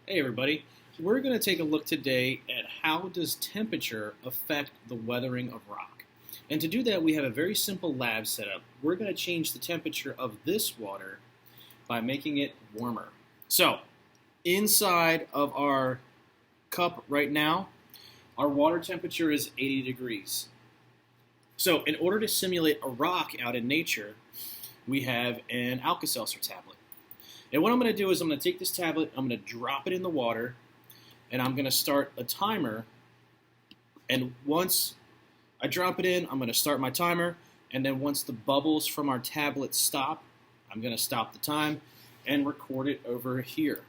Hey everybody, we're going to take a look today at how does temperature affect the weathering of rock. And to do that we have a very simple lab setup. We're going to change the temperature of this water by making it warmer. So inside of our cup right now, our water temperature is 80 degrees. So in order to simulate a rock out in nature, we have an Alka-Seltzer tablet. And what I'm going to do is I'm going to take this tablet, I'm going to drop it in the water, and I'm going to start a timer. And once I drop it in, I'm going to start my timer. And then once the bubbles from our tablet stop, I'm going to stop the time and record it over here.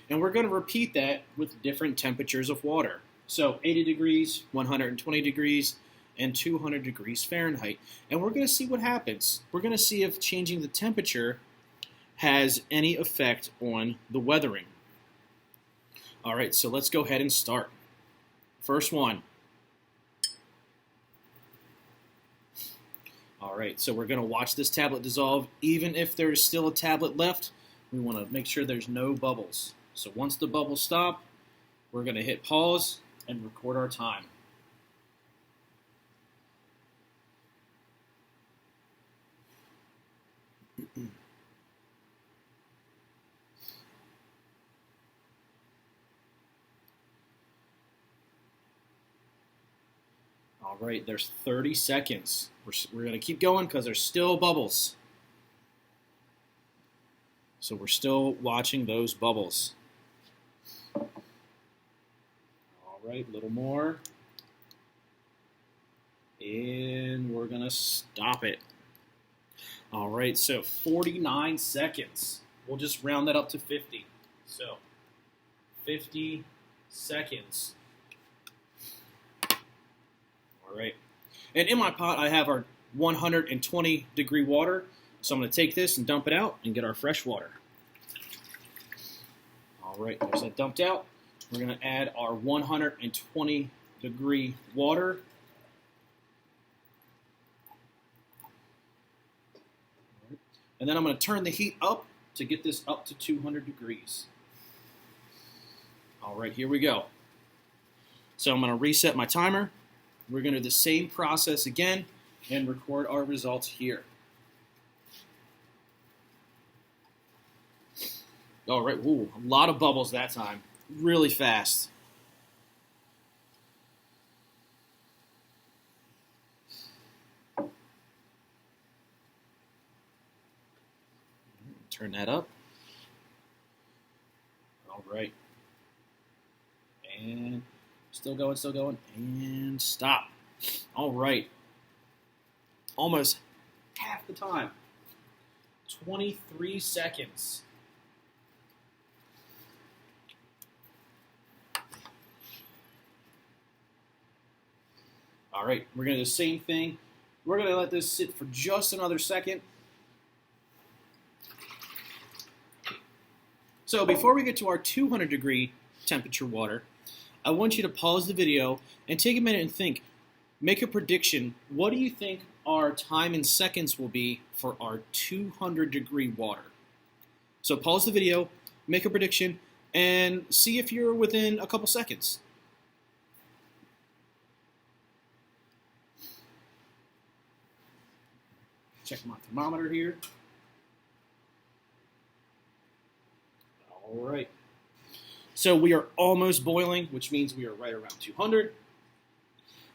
And we're going to repeat that with different temperatures of water. So 80 degrees, 120 degrees, and 200 degrees Fahrenheit. And we're going to see what happens. We're going to see if changing the temperature has any effect on the weathering. All right, so let's go ahead and start. First one. All right, so we're going to watch this tablet dissolve. Even if there's still a tablet left, we want to make sure there's no bubbles. So once the bubbles stop, we're going to hit pause and record our time. All right, there's 30 seconds. We're going to keep going because there's still bubbles. So we're still watching those bubbles. All right, a little more. And we're going to stop it. All right, so 49 seconds. We'll just round that up to 50. So 50 seconds. All right. And in my pot, I have our 120 degree water. So I'm going to take this and dump it out and get our fresh water. All right, there's that dumped out. We're going to add our 120 degree water. And then I'm going to turn the heat up to get this up to 200 degrees. All right, here we go. So I'm going to reset my timer. We're going to do the same process again and record our results here. All right, ooh, a lot of bubbles that time. Really fast. Turn that up. All right. And still going, and stop. All right. Almost half the time. 23 seconds. All right, we're going to do the same thing. We're going to let this sit for just another second. So before we get to our 200 degree temperature water, I want you to pause the video and take a minute and think. Make a prediction. What do you think our time in seconds will be for our 200 degree water? So pause the video, make a prediction, and see if you're within a couple seconds. Check my thermometer here. All right. So we are almost boiling, which means we are right around 200.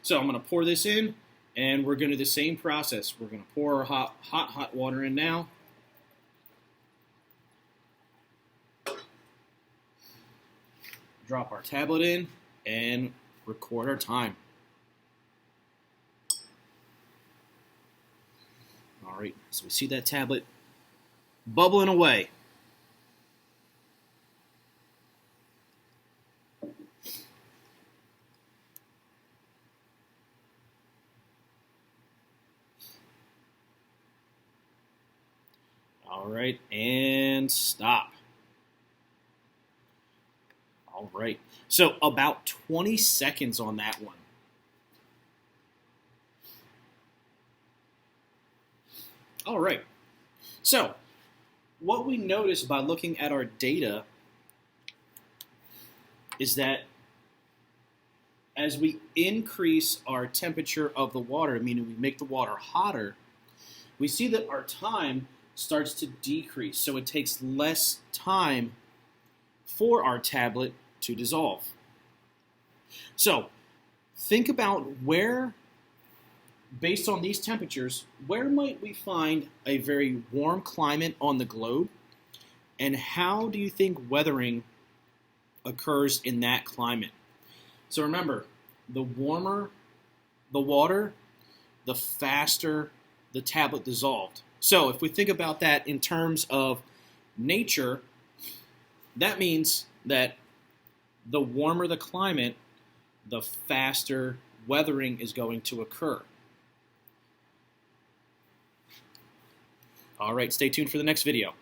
So I'm going to pour this in, and we're going to do the same process. We're going to pour our hot water in now. Drop our tablet in, and record our time. All right, so we see that tablet bubbling away. All right, and stop. All right, so about 20 seconds on that one. All right, so what we notice by looking at our data is that as we increase our temperature of the water, meaning we make the water hotter, we see that our time starts to decrease. So it takes less time for our tablet to dissolve. So think about where, based on these temperatures, where might we find a very warm climate on the globe, and how do you think weathering occurs in that climate? So remember, the warmer the water, the faster the tablet dissolved. So if we think about that in terms of nature, that means that the warmer the climate, the faster weathering is going to occur. All right, stay tuned for the next video.